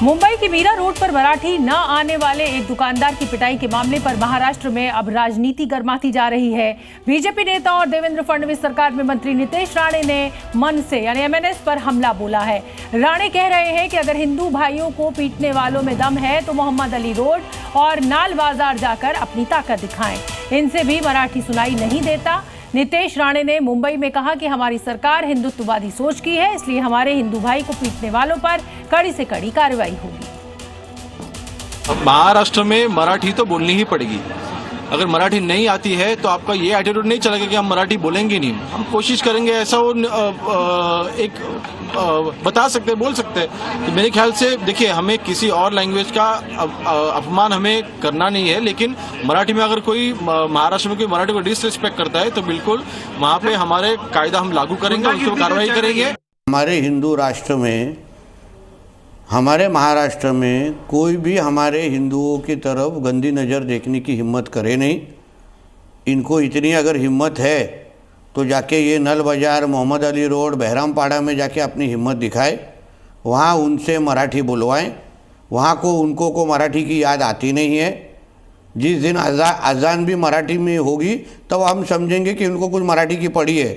मुंबई की मीरा रोड पर मराठी न आने वाले एक दुकानदार की पिटाई के मामले पर महाराष्ट्र में अब राजनीति गर्माती जा रही है। बीजेपी नेता और देवेंद्र फडणवीस सरकार में मंत्री नितेश राणे ने मन से यानी एमएनएस पर हमला बोला है। राणे कह रहे हैं कि अगर हिंदू भाइयों को पीटने वालों में दम है तो मोहम्मद अली रोड और नाल बाजार जाकर अपनी ताकत दिखाएं। इनसे भी मराठी सुनाई नहीं देता। नितेश राणे ने मुंबई में कहा कि हमारी सरकार हिंदुत्ववादी सोच की है, इसलिए हमारे हिंदू भाई को पीटने वालों पर कड़ी से कड़ी कार्रवाई होगी। महाराष्ट्र में मराठी तो बोलनी ही पड़ेगी। अगर मराठी नहीं आती है तो आपका ये एटीट्यूड नहीं चलेगा कि हम मराठी बोलेंगे नहीं। हम कोशिश करेंगे ऐसा वो बता सकते, बोल सकते हैं। तो मेरे ख्याल से देखिए, हमें किसी और लैंग्वेज का अपमान हमें करना नहीं है, लेकिन मराठी में अगर कोई महाराष्ट्र में कोई मराठी को डिसरिस्पेक्ट करता है तो बिल्कुल वहाँ पे हमारे कायदा हम लागू करेंगे, उस पर कार्रवाई करेंगे। हमारे हिंदू राष्ट्र में, हमारे महाराष्ट्र में कोई भी हमारे हिंदुओं की तरफ गंदी नज़र देखने की हिम्मत करे नहीं। इनको इतनी अगर हिम्मत है तो जाके ये नल बाज़ार, मोहम्मद अली रोड, बहरामपाड़ा में जाके अपनी हिम्मत दिखाए, वहाँ उनसे मराठी बुलवाएं। वहाँ को उनको को मराठी की याद आती नहीं है। जिस दिन अजान भी मराठी में होगी तब हम समझेंगे कि उनको कुछ मराठी की पड़ी है।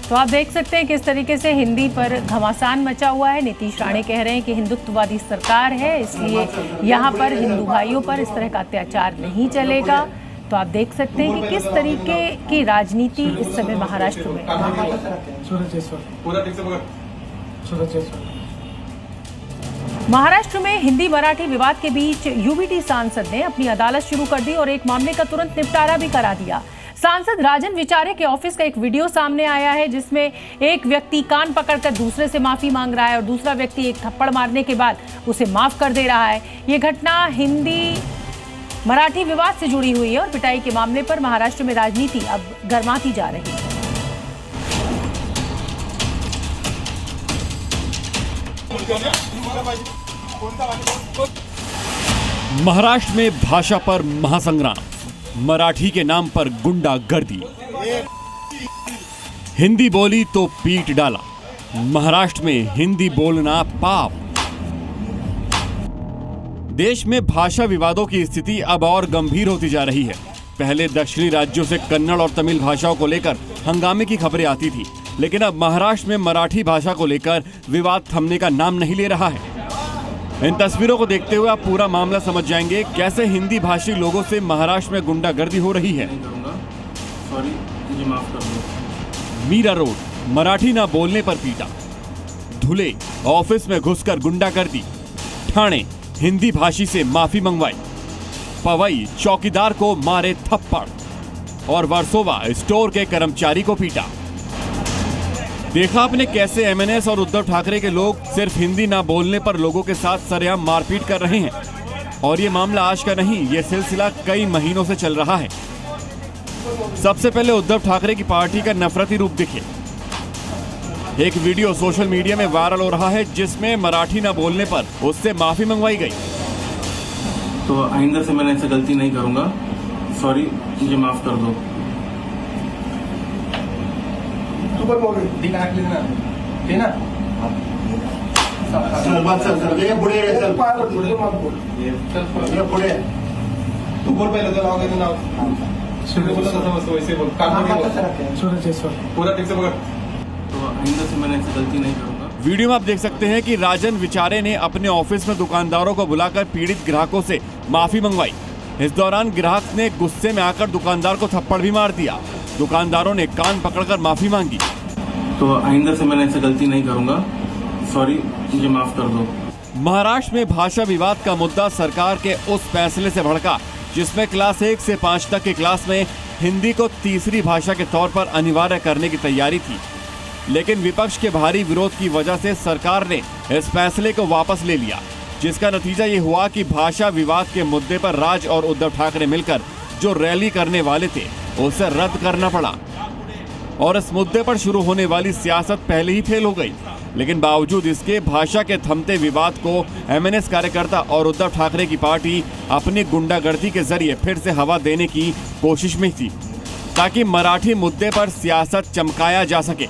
तो आप देख सकते हैं किस तरीके से हिंदी पर घमासान मचा हुआ है। नीतीश राणे कह रहे हैं कि हिंदुत्ववादी सरकार है, इसलिए यहाँ पर हिंदू भाइयों पर इस तरह का अत्याचार नहीं चलेगा। तो आप देख सकते हैं कि किस तरीके की राजनीति इस समय महाराष्ट्र में। महाराष्ट्र में हिंदी मराठी विवाद के बीच यूबीटी सांसद ने अपनी अदालत शुरू कर दी और एक मामले का तुरंत निपटारा भी करा दिया। सांसद राजन विचारे के ऑफिस का एक वीडियो सामने आया है, जिसमें एक व्यक्ति कान पकड़कर दूसरे से माफी मांग रहा है और दूसरा व्यक्ति एक थप्पड़ मारने के बाद उसे माफ कर दे रहा है। ये घटना हिंदी मराठी विवाद से जुड़ी हुई है और पिटाई के मामले पर महाराष्ट्र में राजनीति अब गर्माती जा रही है। महाराष्ट्र में भाषा पर महासंग्राम, मराठी के नाम पर गुंडागर्दी, हिंदी बोली तो पीट डाला। महाराष्ट्र में हिंदी बोलना पाप। देश में भाषा विवादों की स्थिति अब और गंभीर होती जा रही है। पहले दक्षिणी राज्यों से कन्नड़ और तमिल भाषाओं को लेकर हंगामे की खबरें आती थी, लेकिन अब महाराष्ट्र में मराठी भाषा को लेकर विवाद थमने का नाम नहीं ले रहा है। इन तस्वीरों को देखते हुए आप पूरा मामला समझ जाएंगे, कैसे हिंदी भाषी लोगों से महाराष्ट्र में गुंडागर्दी हो रही है। मीरा रोड, मराठी ना बोलने पर पीटा। धुले, ऑफिस में घुसकर गुंडागर्दी। ठाणे, हिंदी भाषी से माफी मंगवाई। पवई, चौकीदार को मारे थप्पड़। और वर्सोवा, स्टोर के कर्मचारी को पीटा। देखा आपने कैसे एमएनएस और उद्धव ठाकरे के लोग सिर्फ हिंदी ना बोलने पर लोगों के साथ सरेआम मारपीट कर रहे हैं। और ये मामला आज का नहीं, ये सिलसिला कई महीनों से चल रहा है। सबसे पहले उद्धव ठाकरे की पार्टी का नफरती रूप दिखे। एक वीडियो सोशल मीडिया में वायरल हो रहा है, जिसमें मराठी ना बोलने पर उससे माफी मंगवाई गई। तो आइंदा से मैं ऐसे गलती नहीं करूंगा, सॉरी, मुझे माफ कर दो। वीडियो में आप देख सकते हैं कि राजन विचारे ने अपने ऑफिस में दुकानदारों को बुलाकर पीड़ित ग्राहकों से माफी मंगवाई। इस दौरान ग्राहक ने गुस्से में आकर दुकानदार को थप्पड़ भी मार दिया। दुकानदारों ने कान पकड़कर माफी मांगी। तो आइंदा से मैं ऐसे गलती नहीं करूंगा, सॉरी, मुझे माफ कर दो। महाराष्ट्र में भाषा विवाद का मुद्दा सरकार के उस फैसले से भड़का, जिसमें क्लास 1 से 5 तक की क्लास में हिंदी को तीसरी भाषा के तौर पर अनिवार्य करने की तैयारी थी। लेकिन विपक्ष के भारी विरोध की वजह से सरकार ने इस फैसले को वापस ले लिया, जिसका नतीजा ये हुआ कि भाषा विवाद के मुद्दे पर राज और उद्धव ठाकरे मिलकर जो रैली करने वाले थे उसे रद्द करना पड़ा। और इस मुद्दे पर शुरू होने वाली सियासत पहले ही फेल हो गई। लेकिन बावजूद इसके भाषा के थमते विवाद को एमएनएस कार्यकर्ता और उद्धव ठाकरे की पार्टी अपनी गुंडागर्दी के जरिए फिर से हवा देने की कोशिश में थी, ताकि मराठी मुद्दे पर सियासत चमकाया जा सके।